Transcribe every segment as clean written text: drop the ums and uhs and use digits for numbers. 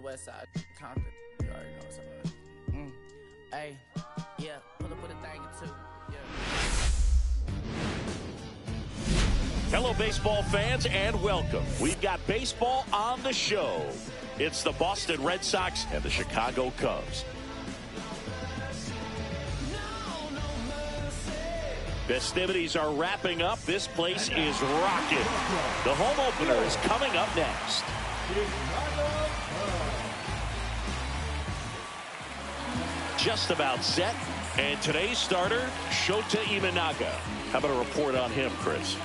west side. Compton. You already know what's up. Hey, yeah, pull up with a thing or two. Yeah. Hello, baseball fans, and welcome. We've got baseball on the show. It's the Boston Red Sox and the Chicago Cubs. Festivities are wrapping up. This place is rocking. The home opener is coming up next. Just about set. And today's starter, Shota Imanaga. How about a report on him, Chris?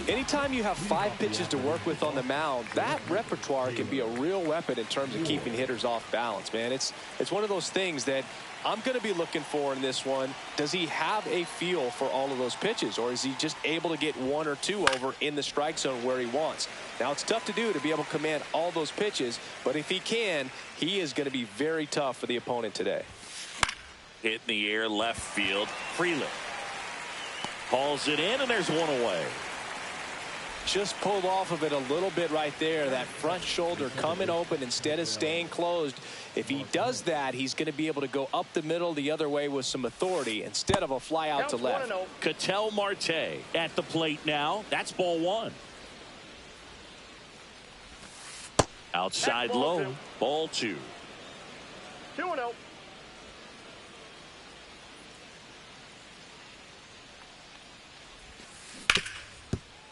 Anytime you have 5 pitches to work with on the mound, that repertoire can be a real weapon in terms of keeping hitters off balance, man. It's one of those things that I'm going to be looking for in this one. Does he have a feel for all of those pitches, or is he just able to get 1 or 2 over in the strike zone where he wants? Now, it's tough to do to be able to command all those pitches, but if he can, he is going to be very tough for the opponent today. Hit in the air, left field. Freeland hauls it in, and there's one away. Just pulled off of it a little bit right there. That front shoulder coming open instead of staying closed. If he does that, he's going to be able to go up the middle the other way with some authority instead of a fly out to left. Ketel Marte at the plate now. That's ball 1. Outside low. Ball 2. 2-0.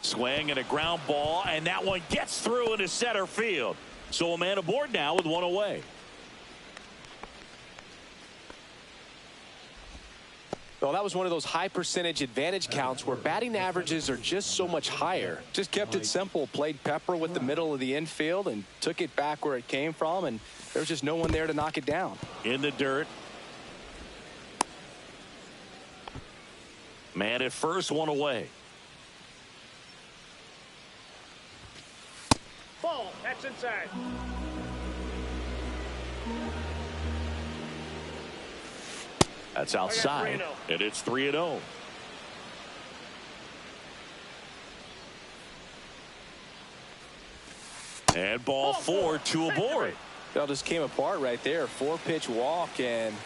Swing and a ground ball, and that one gets through into center field. So a man aboard now with 1 away. Well, that was one of those high percentage advantage counts where batting averages are just so much higher. Just kept it simple, played pepper with the middle of the infield and took it back where it came from, and there was just no one there to knock it down. In the dirt. Man at first, 1 away. Ball, that's inside. That's outside, and it's 3-0. And ball 4, 2 aboard. That just came apart right there. 4-pitch walk, and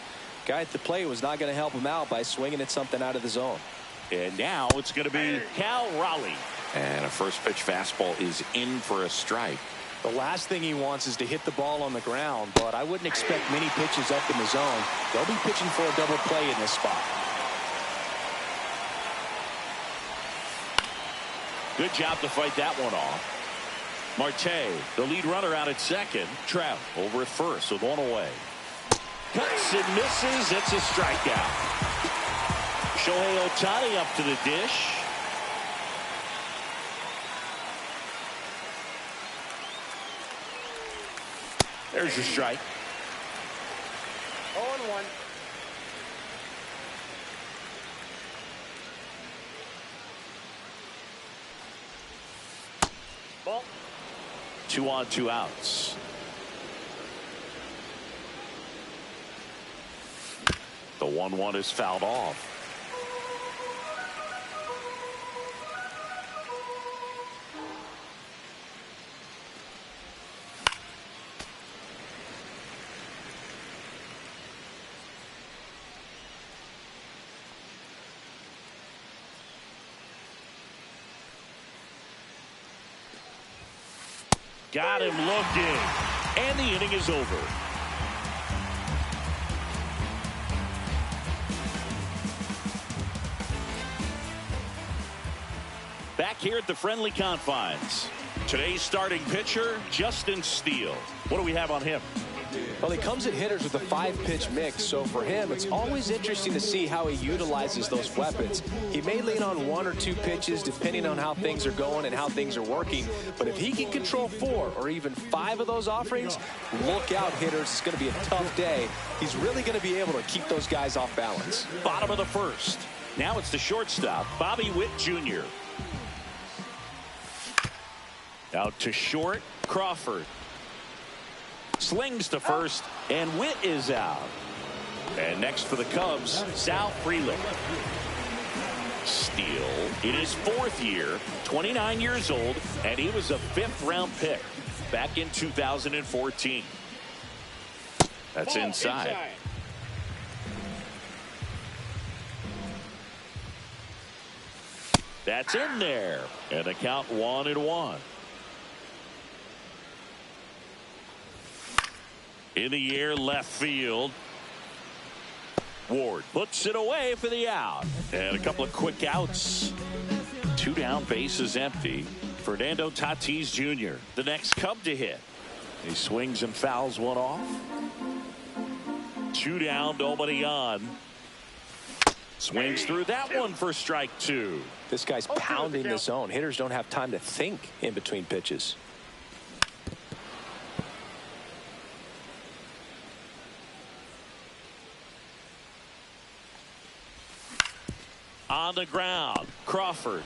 guy at the plate was not going to help him out by swinging at something out of the zone. And now it's going to be Cal Raleigh. And a first pitch fastball is in for a strike. The last thing he wants is to hit the ball on the ground, but I wouldn't expect many pitches up in the zone. They'll be pitching for a double play in this spot. Good job to fight that one off. Marte, the lead runner, out at second. Trout over at first with 1 away. Cuts and misses. It's a strikeout. Shohei Ohtani up to the dish. There's your strike. 0-1. Ball. 2 on, 2 outs. The 1-1 is fouled off. Got him looking, and the inning is over. Back here at the friendly confines. Today's starting pitcher, Justin Steele. What do we have on him? Well, he comes at hitters with a 5-pitch mix, so for him, it's always interesting to see how he utilizes those weapons. He may lean on 1 or 2 pitches depending on how things are going and how things are working, but if he can control 4 or even 5 of those offerings, look out, hitters. It's going to be a tough day. He's really going to be able to keep those guys off balance. Bottom of the first. Now it's the shortstop, Bobby Witt Jr. Out to short, Crawford. Slings to first, and Witt is out. And next for the Cubs, Sal Freeland. Steele in his 4th year, 29 years old, and he was a 5th-round pick back in 2014. That's inside. That's in there. And the count 1-1. In the air, left field. Ward puts it away for the out. And a couple of quick outs. 2 down, bases empty. Fernando Tatis Jr., the next Cub to hit. He swings and fouls one off. 2 down, nobody on. Swings through that one for strike 2. This guy's pounding the zone. Hitters don't have time to think in between pitches. On the ground, Crawford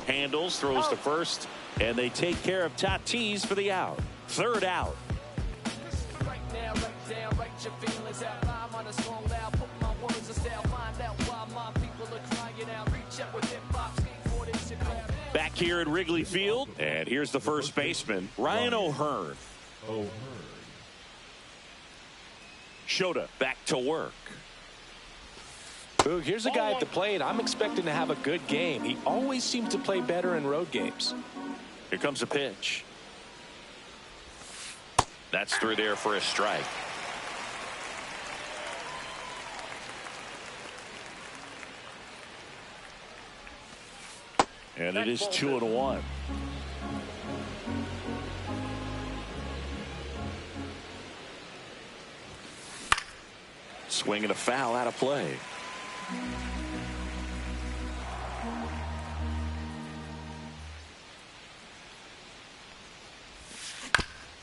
handles, throws to first, and they take care of Tatis for the out. 3rd out. Back here at Wrigley Field, and here's the first baseman, Ryan O'Hearn. Shota back to work. Boog, here's a guy at the plate. I'm expecting to have a good game. He always seems to play better in road games. Here comes a pitch. That's through there for a strike. And it is 2-1. Swing and a foul out of play.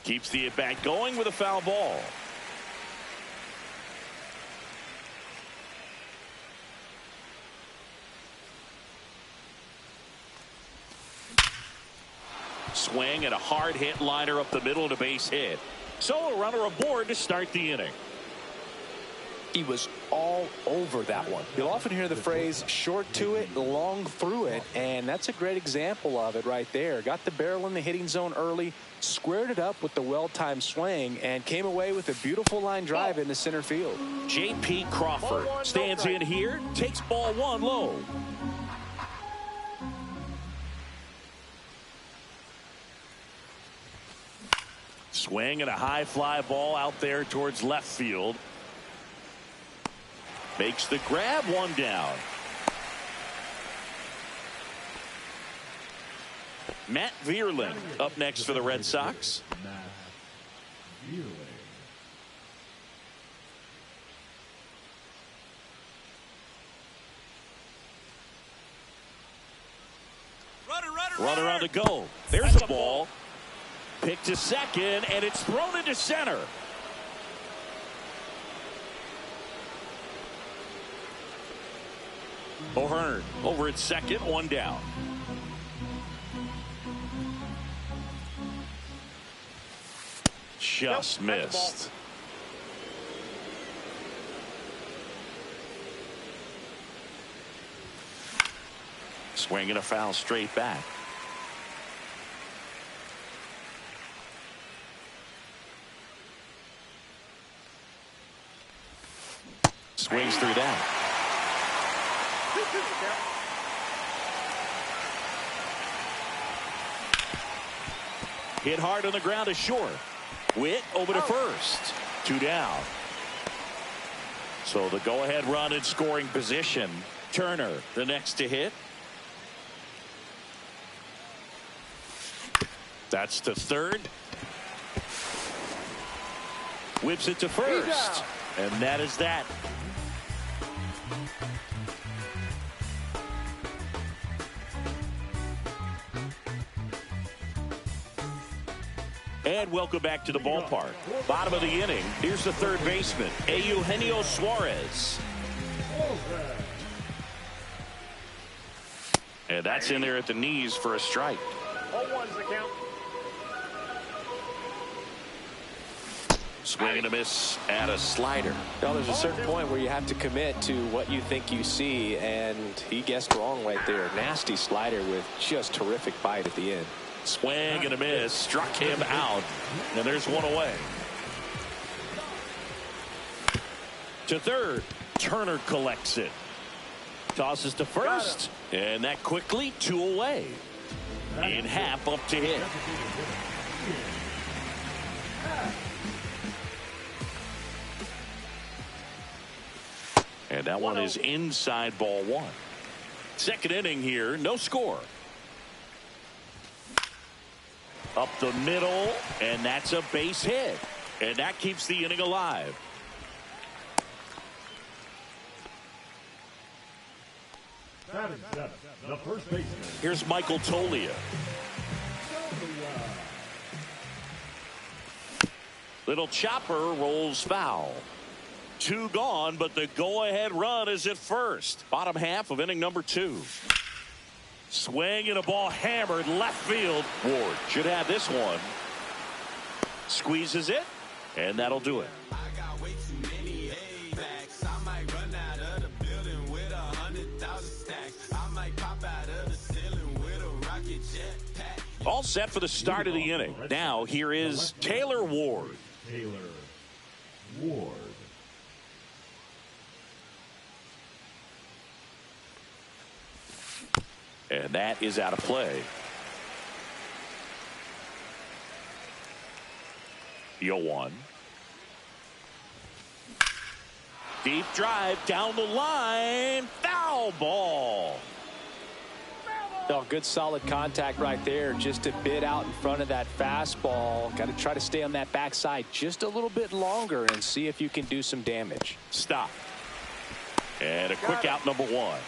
Keeps the at-bat going with a foul ball. Swing and a hard hit liner up the middle to base hit. So a runner aboard to start the inning. He was all over that one. You'll often hear the phrase short to it, long through it, and that's a great example of it right there. Got the barrel in the hitting zone early, squared it up with the well-timed swing, and came away with a beautiful line drive into center field. J.P. Crawford stands in here, takes ball 1 low. Swing and a high fly ball out there towards left field. Makes the grab, 1 down. Matt Vierling up next for the Red Sox. Runner on to go. There's a ball. Picked to second, and it's thrown into center. O'Hearn over at second, 1 down. Just missed. Swing and a foul straight back. Swings through that. Hit hard on the ground to short. Witt over to first. 2 down. So the go-ahead run in scoring position. Turner, the next to hit. That's to third. Whips it to first. And that is that. And welcome back to the ballpark. Bottom of the inning. Here's the third baseman, Eugenio Suarez. And that's in there at the knees for a strike. 0-1's the count. Swing and a miss and a slider. Well, there's a certain point where you have to commit to what you think you see, and he guessed wrong right there. Nasty slider with just terrific bite at the end. Swing and a miss, struck him out, and there's 1 away. To third. Turner collects it. Tosses to first. And that quickly 2 away. In half up to hit. And that one is inside ball 1. Second inning here, no score. Up the middle, and that's a base hit. And that keeps the inning alive. The first baseman. Here's Michael Tolia. Little chopper rolls foul. 2 gone, but the go-ahead run is at first. Bottom half of inning number 2. Swing and a ball hammered left field. Ward should have this one. Squeezes it, and that'll do it. All set for the start of the inning. Now here is Taylor Ward. Taylor Ward. And that is out of play. The 0-1. Deep drive down the line. Foul ball. Oh, good solid contact right there. Just a bit out in front of that fastball. Got to try to stay on that backside just a little bit longer and see if you can do some damage. Stop. And a quick out, number 1.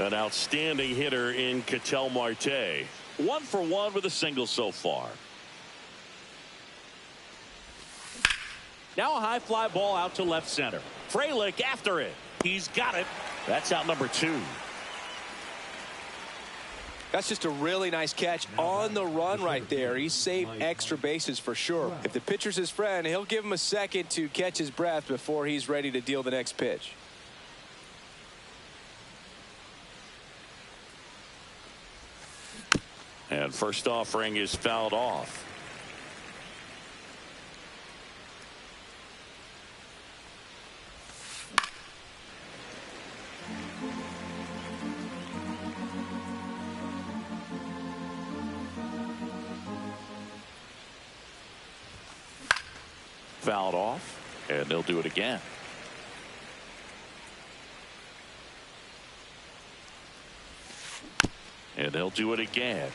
An outstanding hitter in Ketel Marte. 1 for 1 with a single so far. Now a high fly ball out to left center. Frelick after it. He's got it. That's out number 2. That's just a really nice catch on the run right there. He saved extra bases for sure. If the pitcher's his friend, he'll give him a second to catch his breath before he's ready to deal the next pitch. And first offering is fouled off. Fouled off, and they'll do it again. And they'll do it again.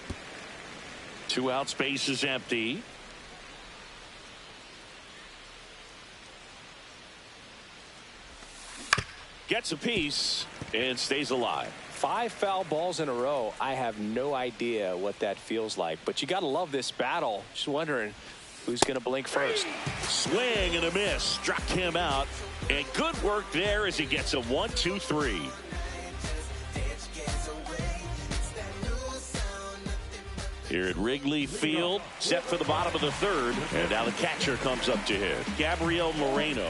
2 out, space is empty. Gets a piece and stays alive. 5 foul balls in a row. I have no idea what that feels like, but you got to love this battle. Just wondering who's going to blink first. Swing and a miss. Struck him out. And good work there as he gets a 1-2-3. Here at Wrigley Field, set for the bottom of the 3rd. And now the catcher comes up to hit. Gabriel Moreno.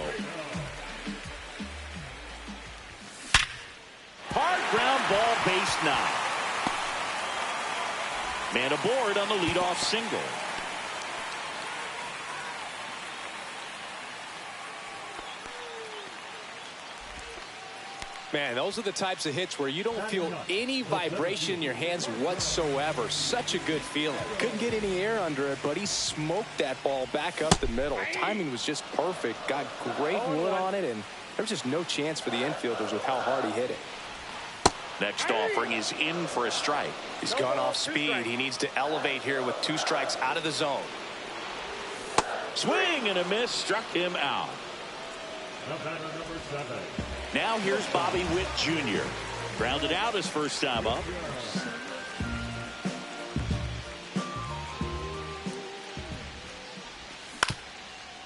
Hard ground ball, base 9. Man aboard on the leadoff single. Man, those are the types of hits where you don't feel any vibration in your hands whatsoever. Such a good feeling. Couldn't get any air under it, but he smoked that ball back up the middle. Timing was just perfect. Got great wood on it, and there's just no chance for the infielders with how hard he hit it. Next offering is in for a strike. He's gone off speed. He needs to elevate here with 2 strikes out of the zone. Swing and a miss. Struck him out. Number 7. Now here's Bobby Witt Jr. Grounded out his first time up.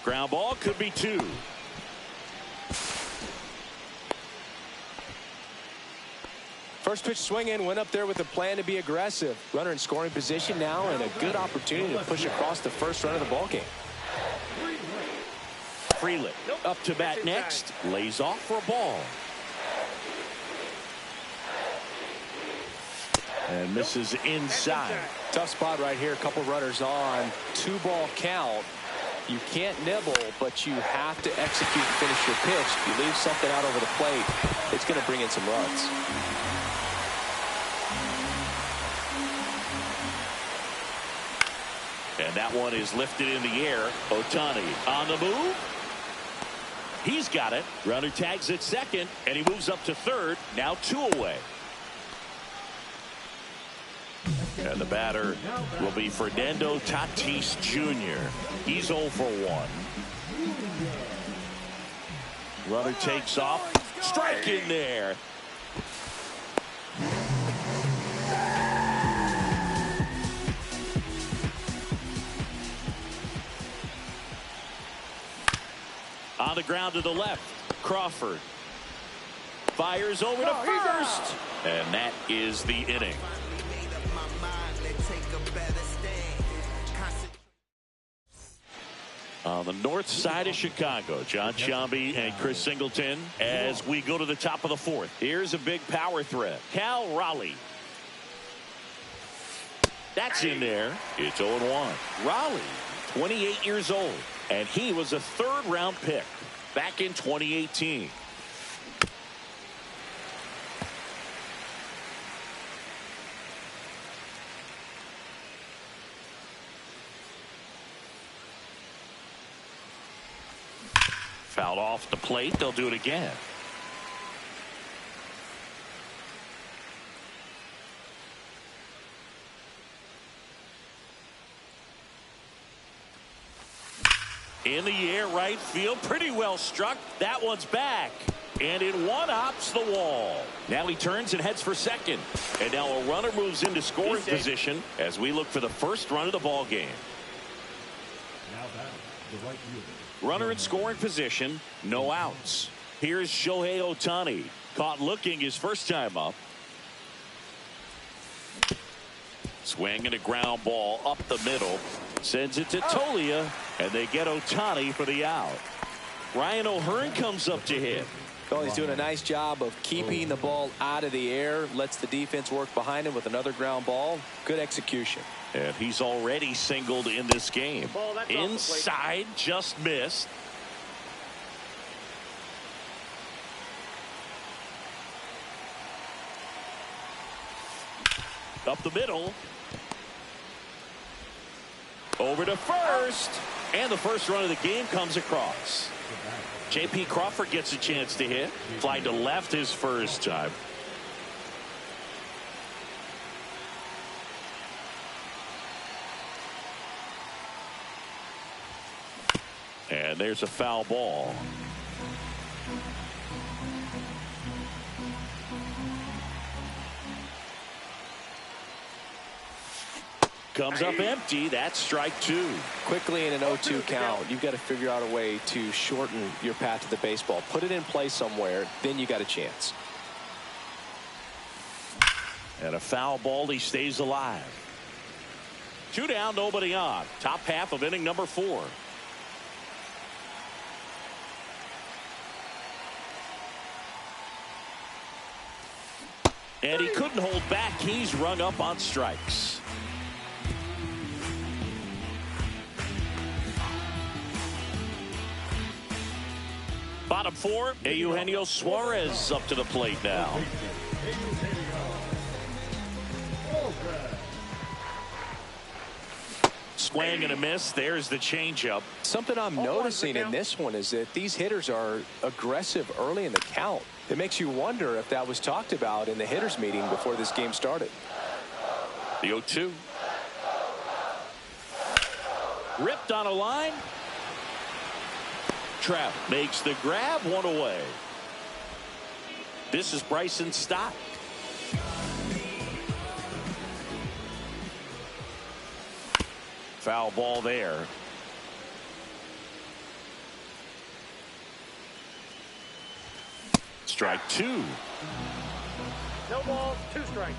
Ground ball, could be 2. First pitch swing in, went up there with a plan to be aggressive. Runner in scoring position now, and a good opportunity to push across the first run of the ballgame. Frelick up to bat next. Lays off for a ball. And misses inside. Tough spot right here. A couple runners on. 2-ball count. You can't nibble, but you have to execute and finish your pitch. If you leave something out over the plate, it's going to bring in some runs. And that one is lifted in the air. Ohtani on the move. He's got it. Runner tags at second, and he moves up to third. Now 2 away. And the batter will be Fernando Tatis Jr. He's 0 for 1. Runner takes off. Strike in there. On the ground to the left. Crawford fires over to first. And that is the inning. On the north side of Chicago, John Sciambi and Chris Singleton as we go to the top of the 4th. Here's a big power threat. Cal Raleigh. That's in there. It's 0-1. Raleigh, 28 years old, and he was a 3rd-round pick back in 2018. Fouled off the plate. They'll do it again. In the air, right field. Pretty well struck. That one's back. And it one-hops the wall. Now he turns and heads for second. And now a runner moves into scoring position as we look for the first run of the ball game. Now batting, the right fielder. Runner in scoring position, no outs. Here's Shohei Ohtani. Caught looking his first time up. Swing and a ground ball up the middle. Sends it to Tolia, and they get Ohtani for the out. Ryan O'Hearn comes up to hit. Well, he's doing a nice job of keeping the ball out of the air. Lets the defense work behind him with another ground ball. Good execution. And he's already singled in this game. Inside, just missed. Up the middle. Over to first. And the first run of the game comes across. J.P. Crawford gets a chance to hit. Fly to left his first time. And there's a foul ball. Comes up empty. That's strike 2. Quickly in an 0-2 count, you've got to figure out a way to shorten your path to the baseball. Put it in play somewhere, then you got a chance. And a foul ball. He stays alive. 2 down, nobody on. Top half of inning number 4. And he couldn't hold back. He's rung up on strikes. Bottom 4, Eugenio Suarez up to the plate now. Swing and a miss. There's the changeup. Something I'm noticing in this one is that these hitters are aggressive early in the count. It makes you wonder if that was talked about in the hitters meeting before this game started. The 0-2. Ripped on a line. Trout makes the grab, 1 away. This is Bryson Stott. Foul ball there. Strike 2. No balls, 2 strikes.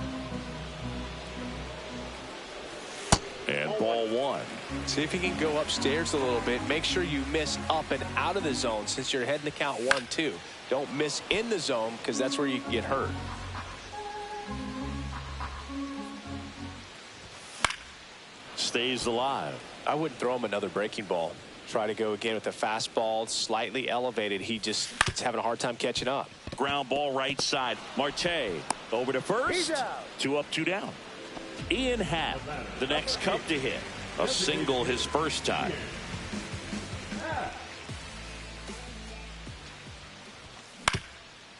And ball 1. See if you can go upstairs a little bit. Make sure you miss up and out of the zone since you're heading to count 1-2. Don't miss in the zone because that's where you can get hurt. Stays alive. I wouldn't throw him another breaking ball. Try to go again with the fastball, slightly elevated. He just is having a hard time catching up. Ground ball right side. Marte over to first. 2 up, 2 down. Ian Happ, the next Cub to hit. A single his first time.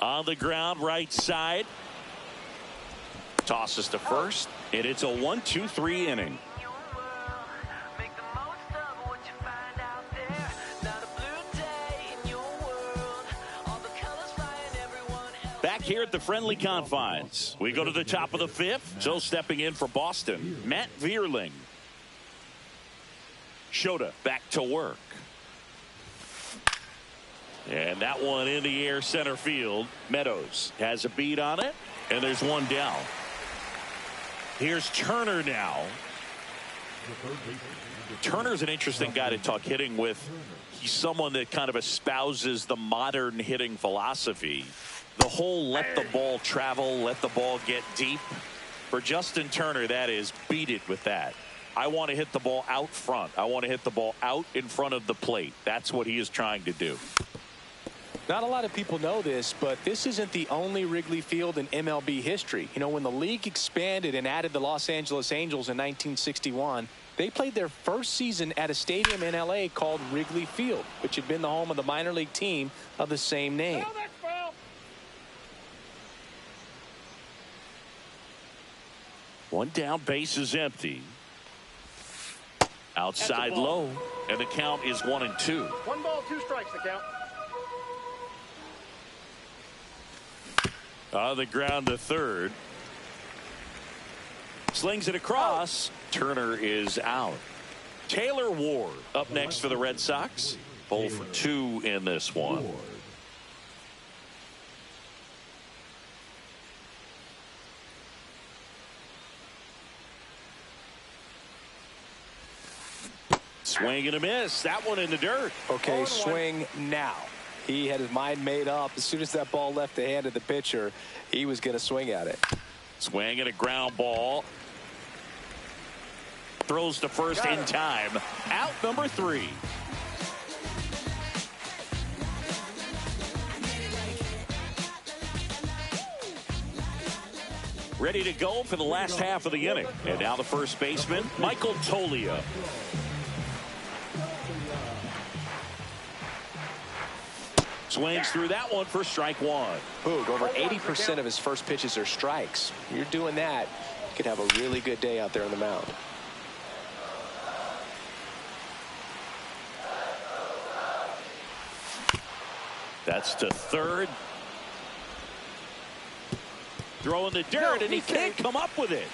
On the ground right side. Tosses to first. And it's a 1-2-3 inning. Back here at the friendly confines, we go to the top of the 5th. So stepping in for Boston, Matt Vierling. Shota back to work. And that one in the air center field. Meadows has a beat on it, and there's one down. Here's Turner now. Turner's an interesting guy to talk hitting with. He's someone that kind of espouses the modern hitting philosophy. The whole let the ball travel, let the ball get deep. For Justin Turner, that is beat it with that. I want to hit the ball out front. I want to hit the ball out in front of the plate. That's what he is trying to do. Not a lot of people know this, but this isn't the only Wrigley Field in MLB history. You know, when the league expanded and added the Los Angeles Angels in 1961, they played their first season at a stadium in L.A. called Wrigley Field, which had been the home of the minor league team of the same name. One down, base is empty. Outside low, and the count is 1-2. 1 ball, 2 strikes, the count. On the ground to third. Slings it across. Turner is out. Taylor Ward up next for the Red Sox. 0 for 2 in this one. Swing and a miss. That one in the dirt. Okay, swing now. He had his mind made up. As soon as that ball left the hand of the pitcher, he was going to swing at it. Swing and a ground ball. Throws to first in time. Out number 3. Ready to go for the last half of the inning. And now the first baseman, Michael Toglia. Swings through that one for strike 1. Boog, over 80% of his first pitches are strikes. When you're doing that, you could have a really good day out there on the mound. That's to third. Throwing the dirt, and he can't come up with it.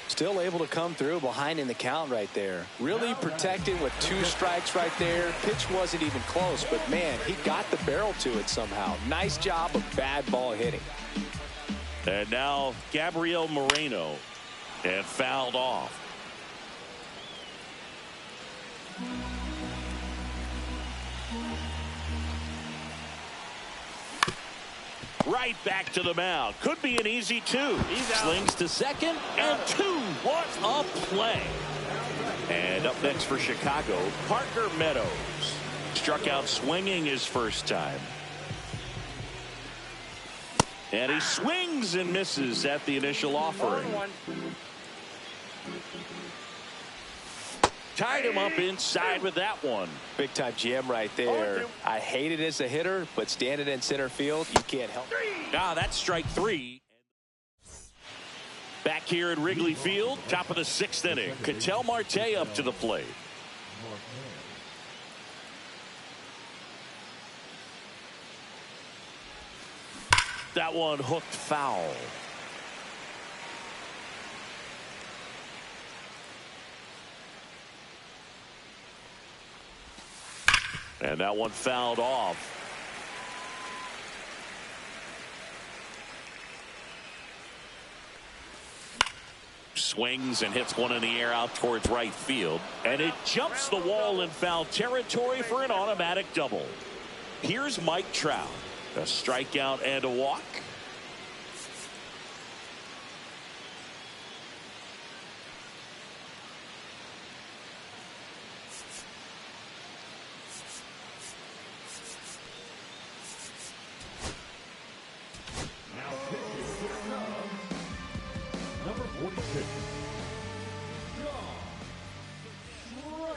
Still able to come through behind in the count right there. Really protected with 2 strikes right there. Pitch wasn't even close, but man, he got the barrel to it somehow. Nice job of bad ball hitting. And now Gabriel Moreno, and fouled off. Right back to the mound. Could be an easy 2. Slings to second, and 2. What a play. And up next for Chicago, Parker Meadows. Struck out swinging his first time. And he swings and misses at the initial offering. Tied him up inside with that one. Big time GM right there. I hate it as a hitter, but standing in center field, you can't help it. Ah, that's strike 3. Back here at Wrigley Field, top of the 6th inning. Ketel Marte up to the plate. That one hooked foul. And that one fouled off. Swings and hits one in the air out towards right field. And it jumps the wall in foul territory for an automatic double. Here's Mike Trout. A strikeout and a walk. One pitch.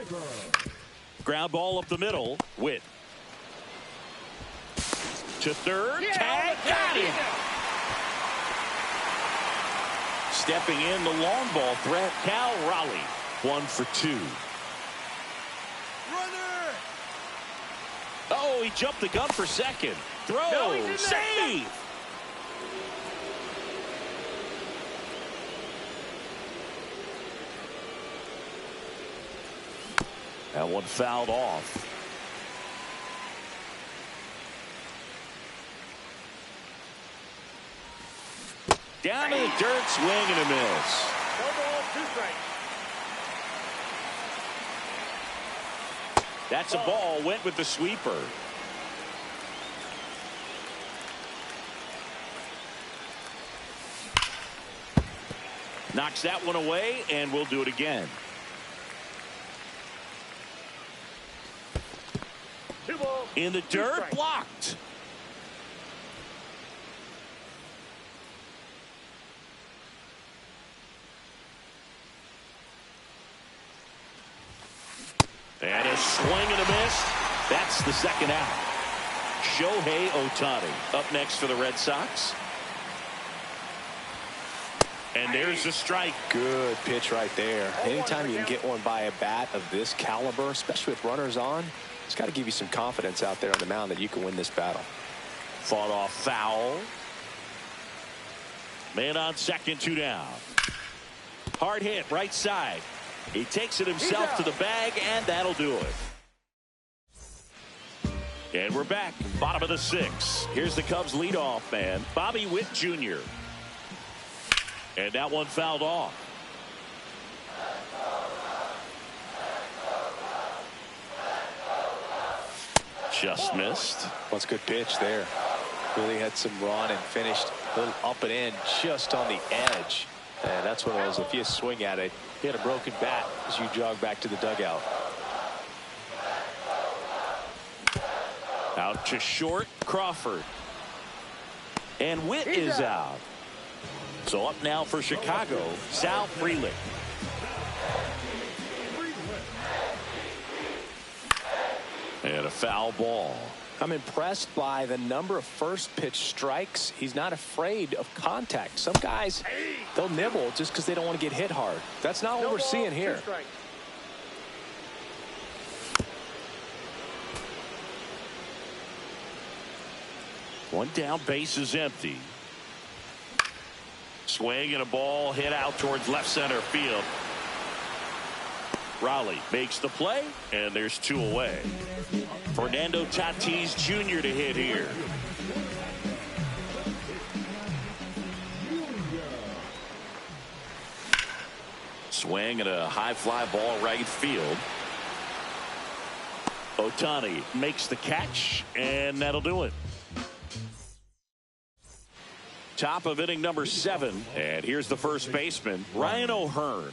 Striker. Ground ball up the middle. Witt. To third. Tag. Got him. Stepping in the long ball threat. Cal Raleigh. 1 for 2. Runner! Oh, he jumped the gun for second. Throw. No, Save. That one fouled off. Down to the dirt, swing and a miss. No ball, 2 strikes. That's a ball. Went with the sweeper. Knocks that one away, and we'll do it again. 2 balls. In the 2 dirt, strikes. blocked. And a swing and a miss. That's the second out. Shohei Ohtani up next for the Red Sox. And there's a strike. Good pitch right there. Anytime you can get one by a bat of this caliber, especially with runners on, it's got to give you some confidence out there on the mound that you can win this battle. Fought off foul. Man on second, 2 down. Hard hit, right side. He takes it himself to the bag, and that'll do it. And we're back, bottom of the 6th. Here's the Cubs leadoff man, Bobby Witt Jr. And that one fouled off. Just missed. Well, it's a good pitch there. Really had some run and finished a little up and in just on the edge. And that's one of those, if you swing at it, hit a broken bat as you jog back to the dugout. Out to short, Crawford. And Witt is out. So up now for Chicago, Sal Frelick. And a foul ball. I'm impressed by the number of first pitch strikes. He's not afraid of contact. Some guys, they'll nibble just because they don't want to get hit hard. That's not what we're seeing here. 2 strikes. One down, base is empty. Swing and a ball hit out towards left center field. Raleigh makes the play, and there's 2 away. Fernando Tatis Jr. to hit here. Swing and a high fly ball right field. Ohtani makes the catch, and that'll do it. Top of inning number 7, and here's the first baseman, Ryan O'Hearn.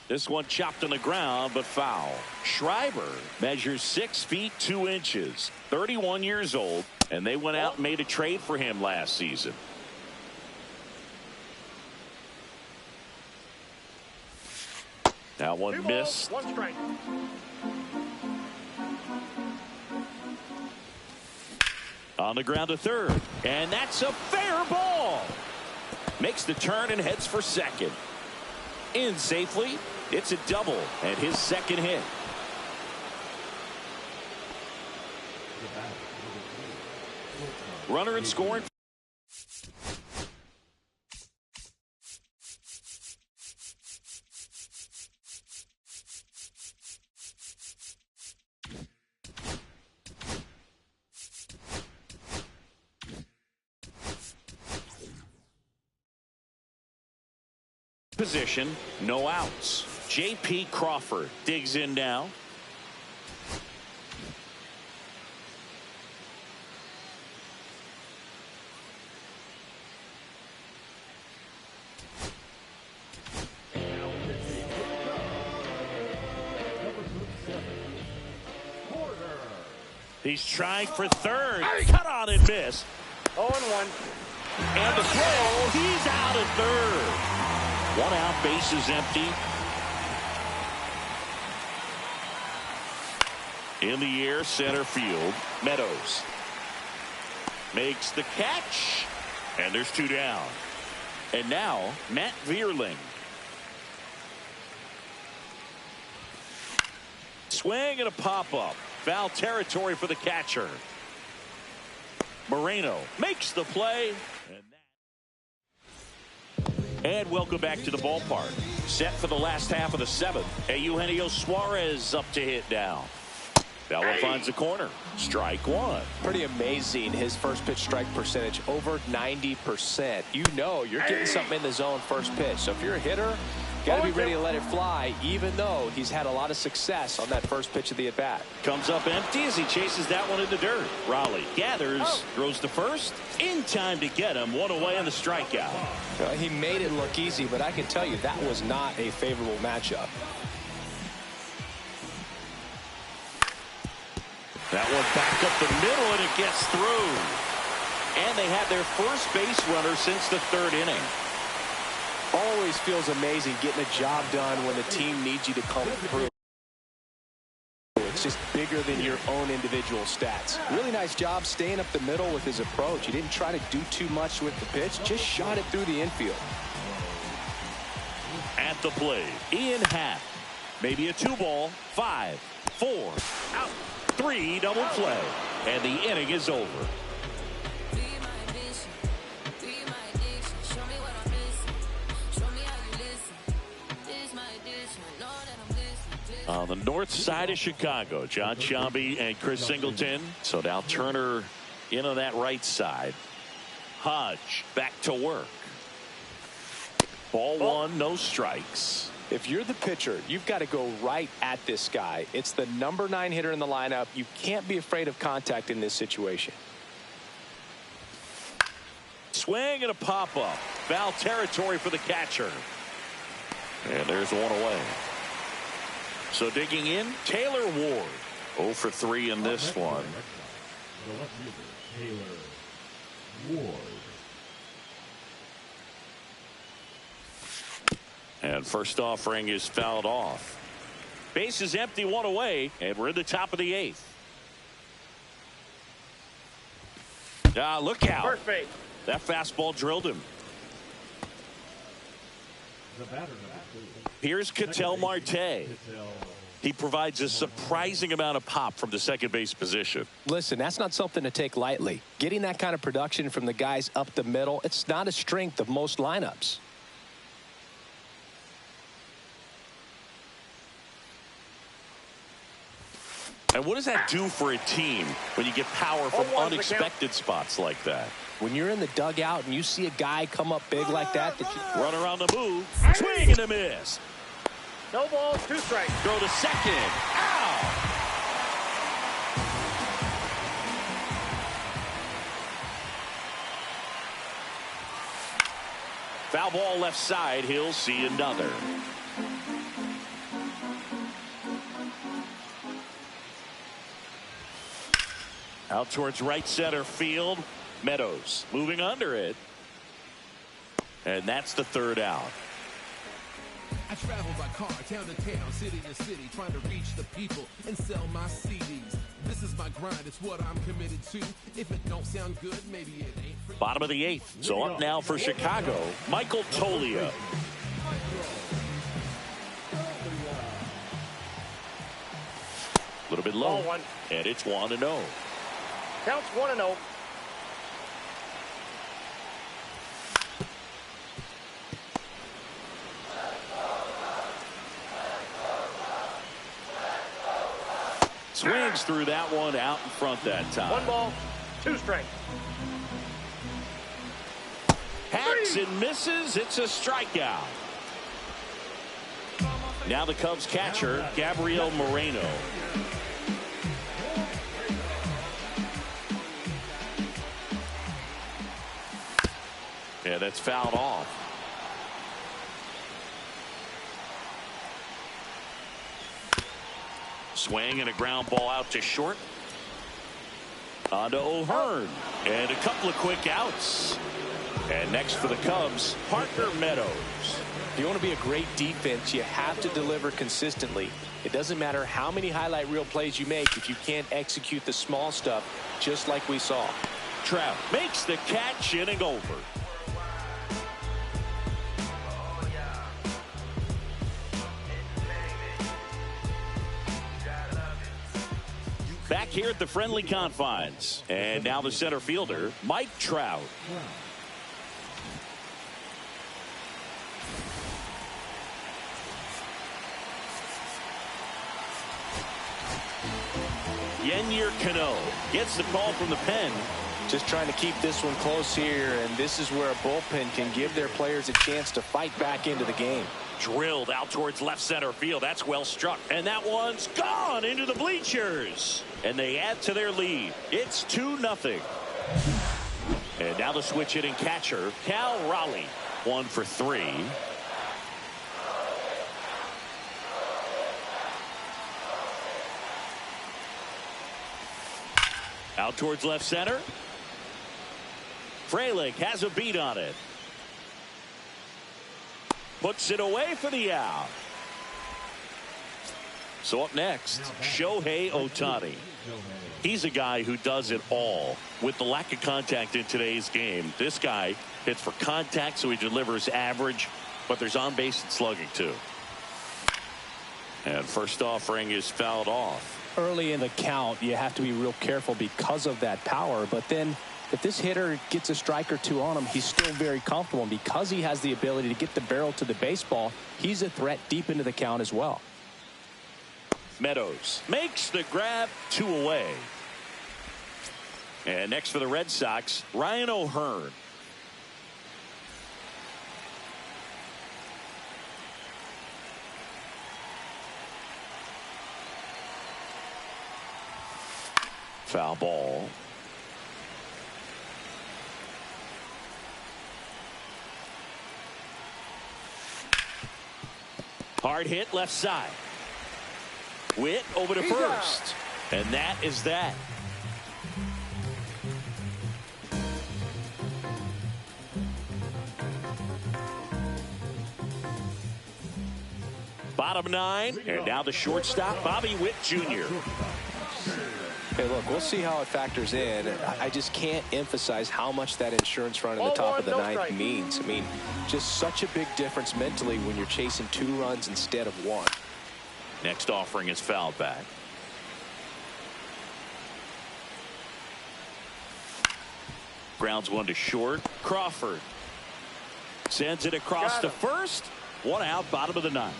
This one chopped on the ground, but foul. Schreiber measures 6 feet 2 inches, 31 years old, and they went out and made a trade for him last season. That one 2 missed. balls, 1 strike. On the ground to third, and that's a fair ball. Makes the turn and heads for second. In safely. It's a double and his second hit. Runner in scoring. Position, no outs. J.P. Crawford digs in now. He's trying for third. Cut on and miss. 0-1. And the throw, he's out at third. 1 out, bases empty. In the air, center field, Meadows makes the catch, and there's 2 down. And now, Matt Vierling. Swing and a pop-up. Foul territory for the catcher. Moreno makes the play. And welcome back to the ballpark. Set for the last half of the 7th. Eugenio Suarez up to hit now. That one finds the corner. Strike 1. Pretty amazing, his first pitch strike percentage, over 90%. You know you're getting something in the zone first pitch. So if you're a hitter, got to be ready to let it fly, even though he's had a lot of success on that first pitch of the at-bat. Comes up empty as he chases that one in the dirt. Raleigh gathers, throws to first. In time to get him. 1 away on the strikeout. Well, he made it look easy, but I can tell you that was not a favorable matchup. That one back up the middle, and it gets through. And they have their first base runner since the 3rd inning. Always feels amazing getting a job done when the team needs you to come through. It's just bigger than your own individual stats. Really nice job staying up the middle with his approach. He didn't try to do too much with the pitch, just shot it through the infield. At the plate, Ian Happ. Maybe a 2-ball, 5, 4, out. 3 double play, and the inning is over. On the north side of Chicago, John Sciambi and Chris Singleton. So now Turner in on that right side. Hodge back to work. Ball 1, no strikes. If you're the pitcher, you've got to go right at this guy. It's the number 9 hitter in the lineup. You can't be afraid of contact in this situation. Swing and a pop-up. Foul territory for the catcher. And there's 1 away. So digging in, Taylor Ward. 0 for 3 in this one. The left fielder, Taylor Ward. And first offering is fouled off. Base is empty, 1 away, and we're in the top of the 8th. Look out. First base. That fastball drilled him. The batter, Here's Ketel Marte. He provides a surprising amount of pop from the second base position. Listen, that's not something to take lightly. Getting that kind of production from the guys up the middle, it's not a strength of most lineups. And what does that do for a team when you get power from unexpected spots like that? When you're in the dugout and you see a guy come up big like that, Run around the move, swing and a miss. No balls, 2 strikes. Throw to second. Ow! Foul ball left side. He'll see another. Out towards right center field. Meadows moving under it. And that's the 3rd out. I travel by car, town to town, city to city, trying to reach the people and sell my CDs. This is my grind, it's what I'm committed to. If it don't sound good, maybe it ain't for you. Bottom of the 8th. So up now for Chicago, Michael Toglia. A little bit low. Ball 1. And it's 1-0. Counts 1-0. Swings through that one, out in front that time. 1 ball, 2 strikes. Hacks and misses. It's a strikeout. Now the Cubs catcher, Gabriel Moreno. Yeah, that's fouled off. Swing and a ground ball out to short. On to O'Hearn. And a couple of quick outs. And next for the Cubs, Parker Meadows. If you want to be a great defense, you have to deliver consistently. It doesn't matter how many highlight reel plays you make if you can't execute the small stuff, just like we saw. Trout makes the catch, inning over. Back here at the friendly confines. And now the center fielder, Mike Trout. Yennier Cano gets the call from the pen. Just trying to keep this one close here, and this is where a bullpen can give their players a chance to fight back into the game. Drilled out towards left center field. That's well struck. And that one's gone into the bleachers. And they add to their lead. It's 2-0. And now the switch hitting catcher, Cal Raleigh. 1 for 3. Out towards left center. Frelick has a beat on it. Puts it away for the out. So up next, Shohei Ohtani. He's a guy who does it all. With the lack of contact in today's game, this guy hits for contact, so he delivers average, but there's on base and slugging too. And first offering is fouled off. Early in the count, you have to be real careful because of that power, but then if this hitter gets a strike or two on him, he's still very comfortable. And because he has the ability to get the barrel to the baseball, he's a threat deep into the count as well. Meadows makes the grab, 2 away. And next for the Red Sox, Ryan O'Hearn. Foul ball. Hard hit left side. Witt over to first. And that is that. Bottom 9. And now the shortstop, Bobby Witt Jr. Hey, look, we'll see how it factors in. I just can't emphasize how much that insurance run in the top of the ninth means. I mean, just such a big difference mentally when you're chasing 2 runs instead of 1. Next offering is fouled back. Grounds 1 to short. Crawford sends it across to first. 1 out, bottom of the 9th.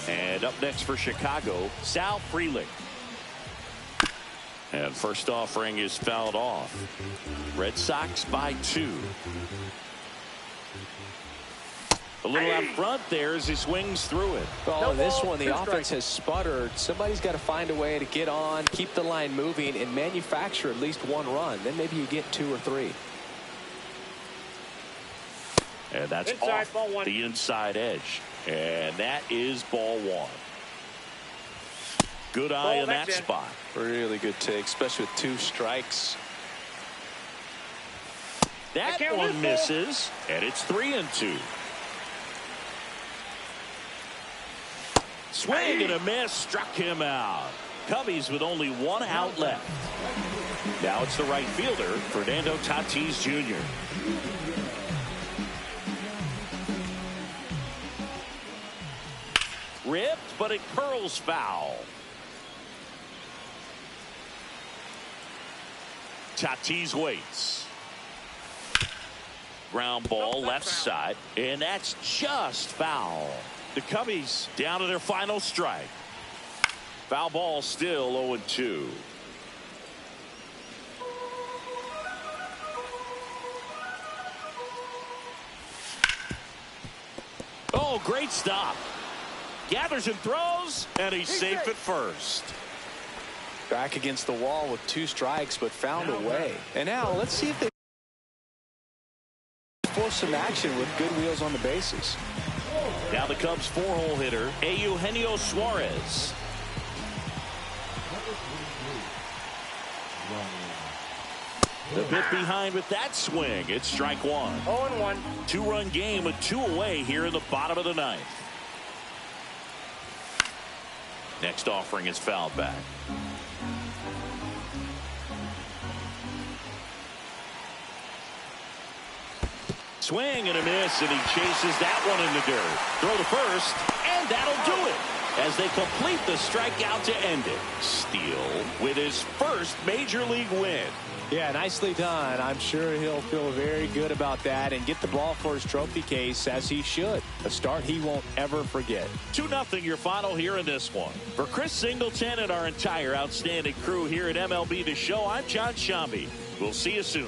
And up next for Chicago, Sal Frelick. And first offering is fouled off. Red Sox by 2. A little out front there as he swings through it. Well, in this one, the offense has sputtered. Somebody's got to find a way to get on, keep the line moving, and manufacture at least 1 run. Then maybe you get 2 or 3. And that's off the inside edge. And that is ball 1. Good eye in that spot. Really good take, especially with 2 strikes. That one misses, and it's 3-2. Swing and a miss, struck him out. Cubbies with only 1 out left. Now it's the right fielder, Fernando Tatis Jr. Ripped, but it curls foul. Tatis waits. Ground ball left side, and that's just foul. The Cubbies down to their final strike. Foul ball still 0-2. Oh, great stop. Gathers and throws, and he's safe at first. Back against the wall with 2 strikes, but found a way. And now let's see if they force some action with good wheels on the bases. Now the Cubs 4-hole hitter, Eugenio Suarez. A bit behind with that swing. It's strike one. 0-1. 2-run game with 2 away here in the bottom of the ninth. Next offering is fouled back. Swing and a miss, and he chases that one in the dirt. Throw to first, and that'll do it as they complete the strikeout to end it. Steele with his first major league win. Yeah, nicely done. I'm sure he'll feel very good about that and get the ball for his trophy case, as he should. A start he won't ever forget. 2-0 your final here in this one. For Chris Singleton and our entire outstanding crew here at MLB The Show, I'm John Shambi. We'll see you soon.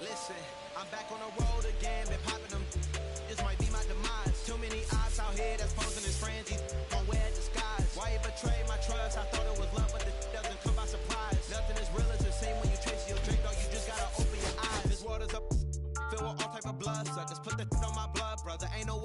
Listen, I'm back on the road again, been popping them. This might be my demise. Too many odds out here that's posing as friends. These don't wear disguise. Why you betray my trust? I thought it was love, but it doesn't come by surprise. Nothing is real as the same when you chase your drink, dog. You just gotta open your eyes. This world is up, filled with all type of blood suckers. Put the on my blood, brother. Ain't no